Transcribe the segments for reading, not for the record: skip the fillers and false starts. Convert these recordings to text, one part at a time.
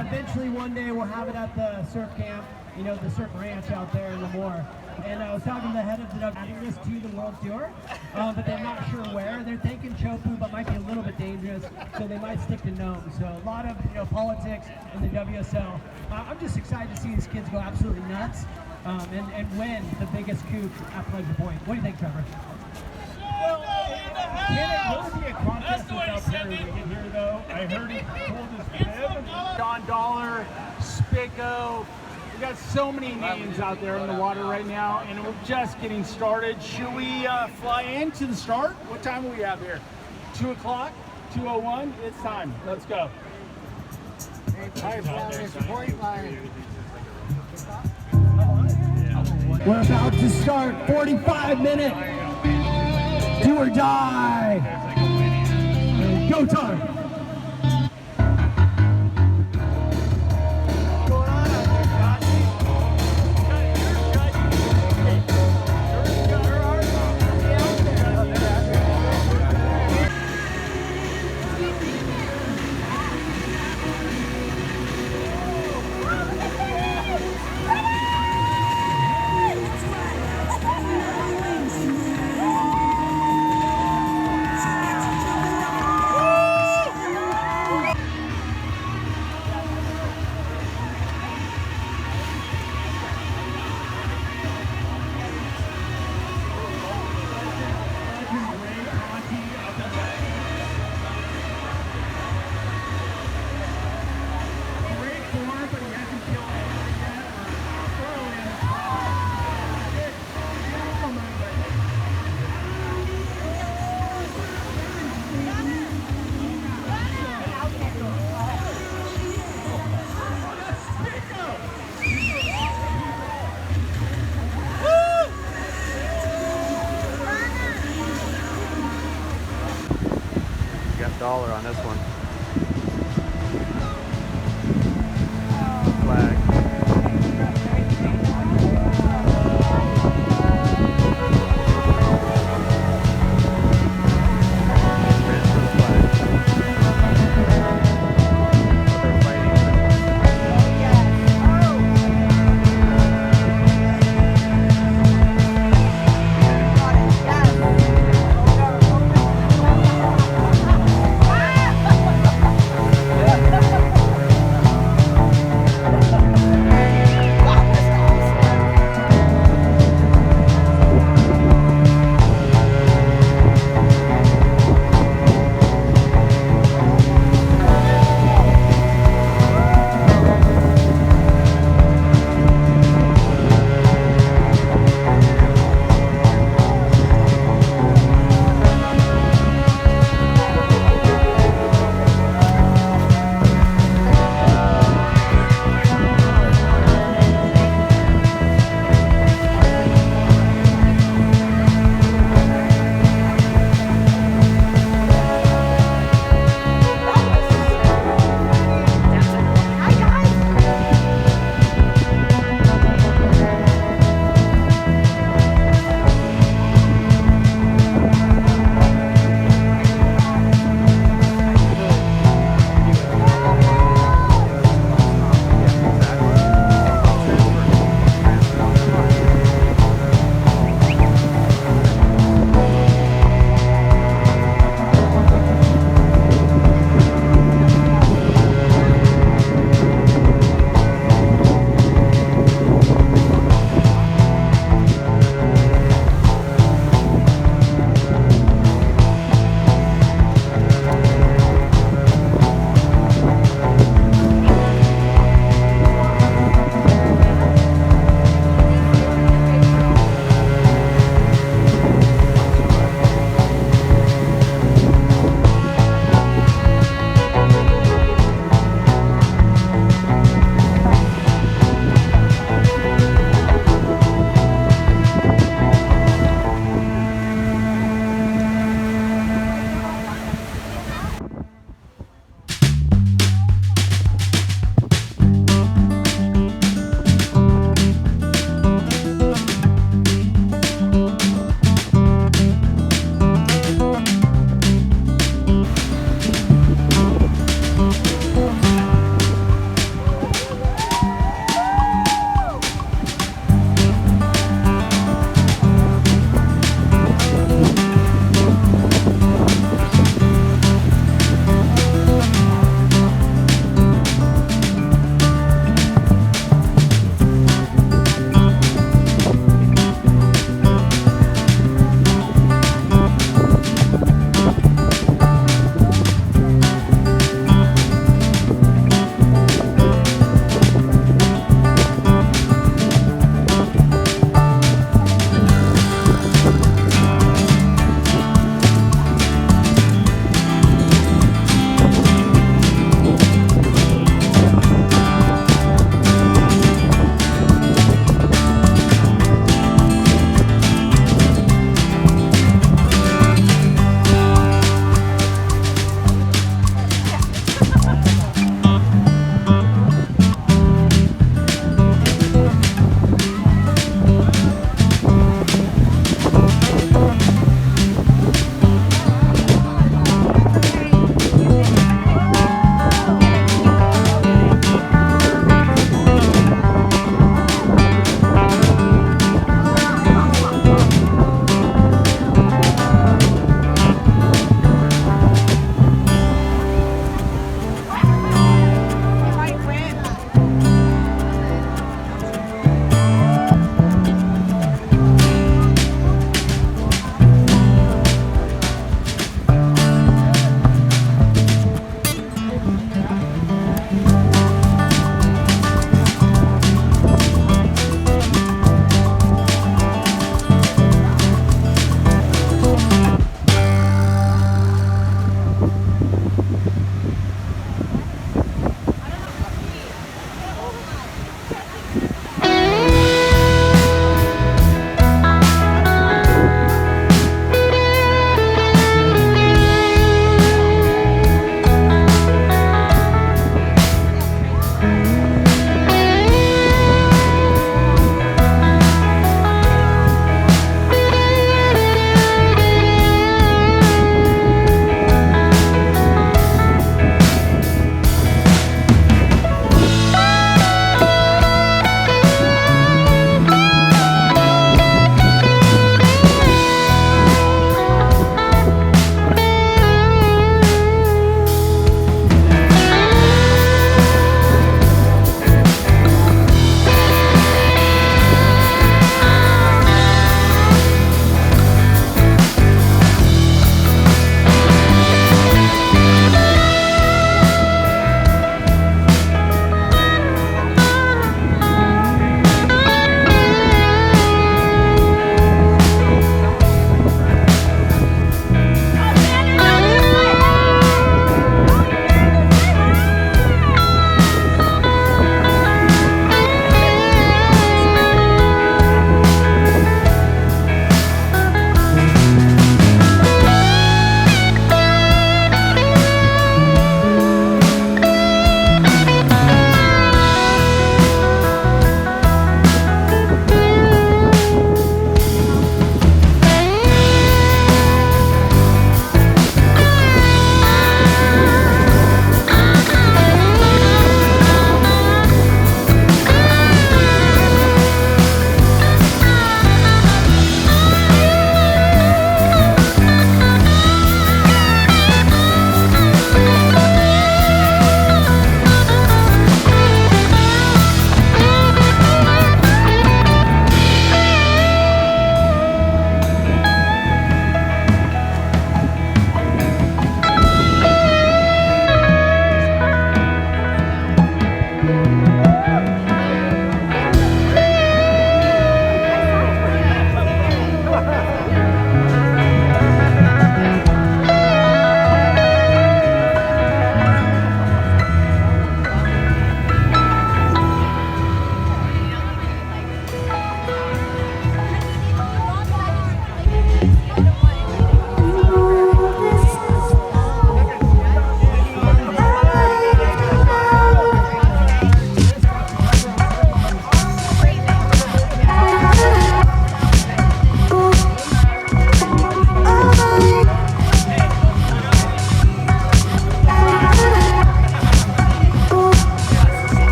Eventually one day we'll have it at the surf camp, you know, the surf ranch out there in Lemoore. And I was talking to the head of the adding this to the World Tour, but they're not sure where. They're thinking Chopu, but might be a little bit dangerous, so they might stick to Nome. So a lot of politics in the WSL. I'm just excited to see these kids go absolutely nuts and win the biggest Kook at Pleasure Point. What do you think, Trevor? Well, can it really be a contest without Perry Wiggin here, though? I heard he pulled his bib. John Dollar, Spico. We got so many names out there in the water right now, and we're just getting started. Should we fly in to the start? What time do we have here? 2 o'clock? 2:01? It's time. Let's go. We're about to start 45-minute do or die. Go time. $1 on this one. Flag.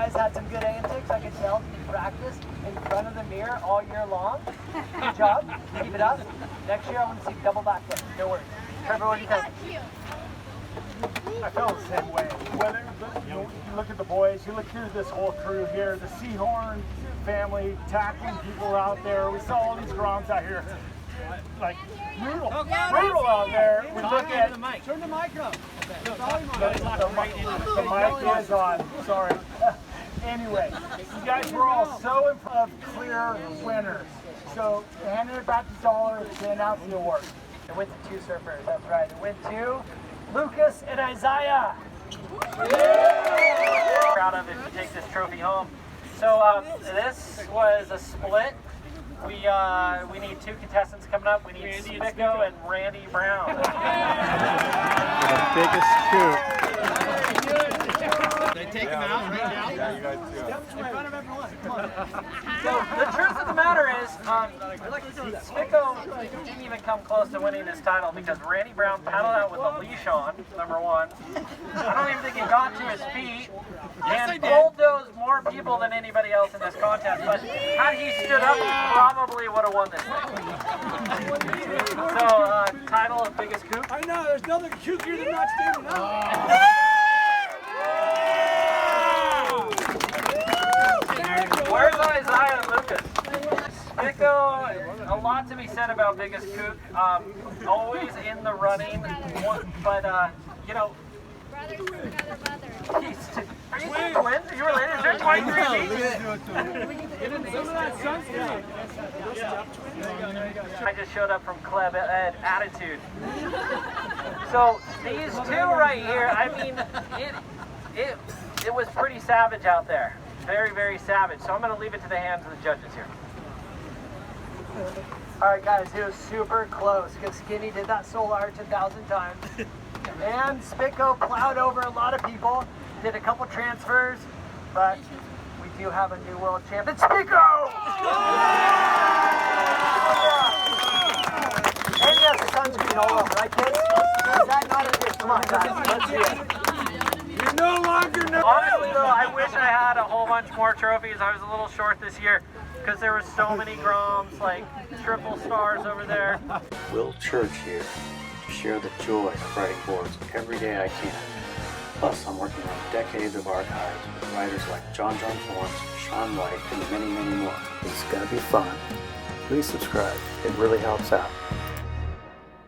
guys had some good antics. I could tell you practiced in front of the mirror all year long. Good job. Keep it up. Next year I want to see double back there. No worries. Trevor, what do you think? I felt the same way. Whether you look at the boys, you look through this whole crew here, the Seahorn family, tackling people out there. We saw all these groms out here, like brutal out there. We look at the mic. Turn the mic up. the mic is on. Sorry. Anyway, you guys were all so impressed, clear winners. So handing it back to Dollar to announce the award. It went to 2 surfers. That's right. It went to Lucas and Isaiah. Proud of if you take this trophy home. So this was a split. We need 2 contestants coming up. We need Spico and Randy Brown. The biggest coup. They take him out right now. Yeah, you guys too. In front of everyone. Come on. So the truth of the matter is, Spico didn't even come close to winning this title because Randy Brown paddled out with a leash on, number 1. I don't even think he got to his feet. And bulldozed more people than anybody else in this contest. But had he stood up, he probably would have won this thing. So, title of biggest coup. I know, there's nothing kookier than not standing up. Where's Isaiah and Lucas? Spico, a lot to be said about biggest kook. Always in the running, but you know. Brothers from another mother. Are you twins? Are you related? Is there 23 I just showed up from Club Ed Attitude. So these 2 right here, I mean, it was pretty savage out there. Very, very savage. So I'm going to leave it to the hands of the judges here. All right, guys, it was super close because Skinny did that soul arch 1,000 times. And Spico plowed over a lot of people, did a couple transfers, but we do have a new world champion, Spico! And he has the sunscreen all over, right, kids? Is that not a dish? Come on, guys, let's see it. You're no longer Honestly, though, I wish I had a whole bunch more trophies. I was a little short this year because there were so many groms, like triple stars over there. Will Church here to share the joy of riding boards every day I can. Plus, I'm working on decades of archives with writers like John Forms, Sean White, and many, many more. It's gonna be fun. Please subscribe. It really helps out.